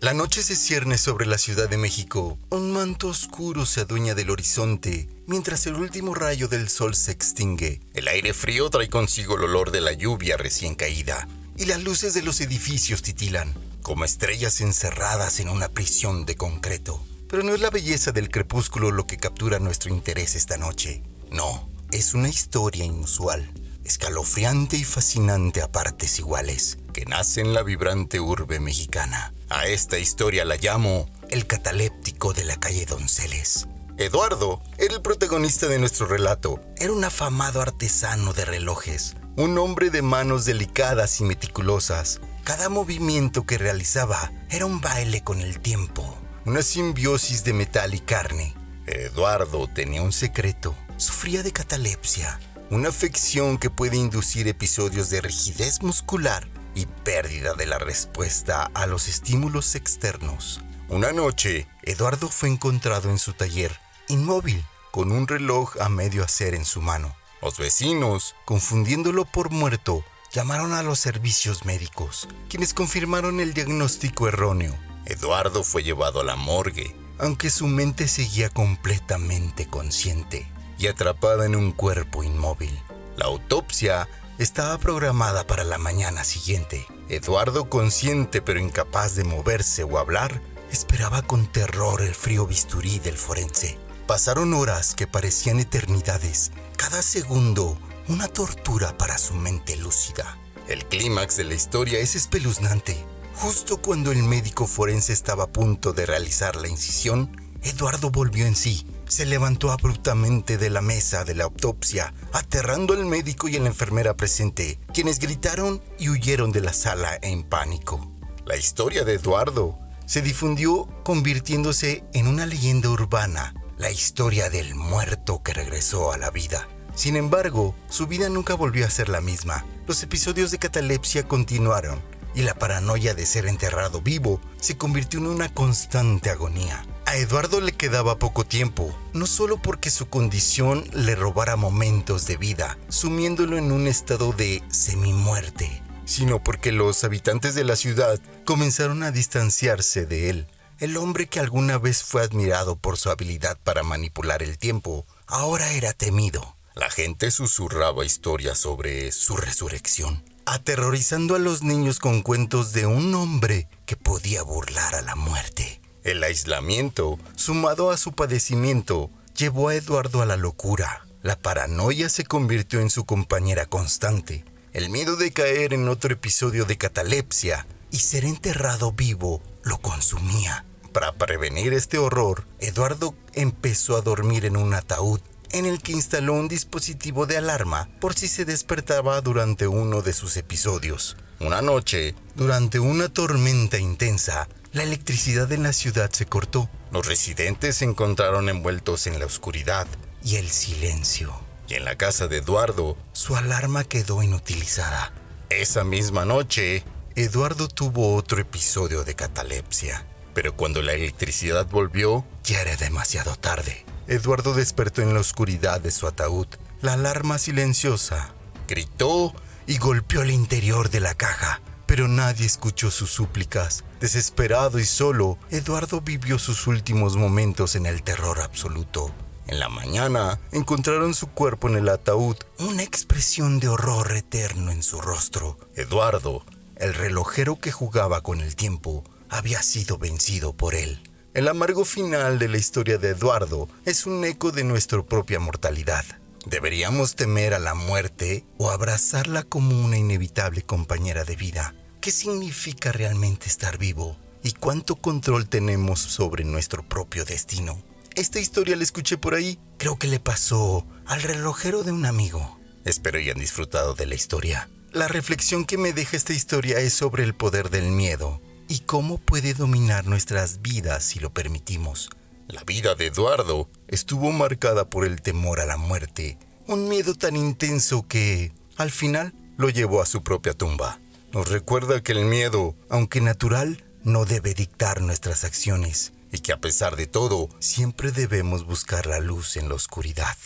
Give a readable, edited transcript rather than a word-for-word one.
La noche se cierne sobre la Ciudad de México. Un manto oscuro se adueña del horizonte, mientras el último rayo del sol se extingue. El aire frío trae consigo el olor de la lluvia recién caída, y las luces de los edificios titilan, como estrellas encerradas en una prisión de concreto. Pero no es la belleza del crepúsculo lo que captura nuestro interés esta noche. No, es una historia inusual, escalofriante y fascinante a partes iguales, que nace en la vibrante urbe mexicana. A esta historia la llamo El cataléptico de la calle Donceles. Eduardo era el protagonista de nuestro relato. Era un afamado artesano de relojes, un hombre de manos delicadas y meticulosas. Cada movimiento que realizaba era un baile con el tiempo, una simbiosis de metal y carne. Eduardo tenía un secreto. Sufría de catalepsia, una afección que puede inducir episodios de rigidez muscular y pérdida de la respuesta a los estímulos externos. Una noche, Eduardo fue encontrado en su taller, inmóvil, con un reloj a medio hacer en su mano. Los vecinos, confundiéndolo por muerto, llamaron a los servicios médicos, quienes confirmaron el diagnóstico erróneo. Eduardo fue llevado a la morgue, aunque su mente seguía completamente consciente y atrapada en un cuerpo inmóvil. La autopsia estaba programada para la mañana siguiente. Eduardo, consciente pero incapaz de moverse o hablar, esperaba con terror el frío bisturí del forense. Pasaron horas que parecían eternidades, cada segundo una tortura para su mente lúcida. El clímax de la historia es espeluznante. Justo cuando el médico forense estaba a punto de realizar la incisión, Eduardo volvió en sí. Se levantó abruptamente de la mesa de la autopsia, aterrando al médico y a la enfermera presente, quienes gritaron y huyeron de la sala en pánico. La historia de Eduardo se difundió convirtiéndose en una leyenda urbana, la historia del muerto que regresó a la vida. Sin embargo, su vida nunca volvió a ser la misma. Los episodios de catalepsia continuaron y la paranoia de ser enterrado vivo se convirtió en una constante agonía. A Eduardo le quedaba poco tiempo, no solo porque su condición le robara momentos de vida, sumiéndolo en un estado de semimuerte, sino porque los habitantes de la ciudad comenzaron a distanciarse de él. El hombre que alguna vez fue admirado por su habilidad para manipular el tiempo, ahora era temido. La gente susurraba historias sobre su resurrección, aterrorizando a los niños con cuentos de un hombre que podía burlar a la muerte. El aislamiento, sumado a su padecimiento, llevó a Eduardo a la locura. La paranoia se convirtió en su compañera constante. El miedo de caer en otro episodio de catalepsia y ser enterrado vivo lo consumía. Para prevenir este horror, Eduardo empezó a dormir en un ataúd, en el que instaló un dispositivo de alarma por si se despertaba durante uno de sus episodios. Una noche, durante una tormenta intensa, la electricidad en la ciudad se cortó. Los residentes se encontraron envueltos en la oscuridad y el silencio. Y en la casa de Eduardo, su alarma quedó inutilizada. Esa misma noche, Eduardo tuvo otro episodio de catalepsia. Pero cuando la electricidad volvió, ya era demasiado tarde. Eduardo despertó en la oscuridad de su ataúd. La alarma silenciosa gritó y golpeó el interior de la caja, pero nadie escuchó sus súplicas. Desesperado y solo, Eduardo vivió sus últimos momentos en el terror absoluto. En la mañana, encontraron su cuerpo en el ataúd, una expresión de horror eterno en su rostro. Eduardo, el relojero que jugaba con el tiempo, había sido vencido por él. El amargo final de la historia de Eduardo es un eco de nuestra propia mortalidad. ¿Deberíamos temer a la muerte o abrazarla como una inevitable compañera de vida? ¿Qué significa realmente estar vivo? ¿Y cuánto control tenemos sobre nuestro propio destino? Esta historia la escuché por ahí. Creo que le pasó al relojero de un amigo. Espero hayan disfrutado de la historia. La reflexión que me deja esta historia es sobre el poder del miedo y cómo puede dominar nuestras vidas si lo permitimos. La vida de Eduardo estuvo marcada por el temor a la muerte, un miedo tan intenso que, al final, lo llevó a su propia tumba. Nos recuerda que el miedo, aunque natural, no debe dictar nuestras acciones y que a pesar de todo, siempre debemos buscar la luz en la oscuridad.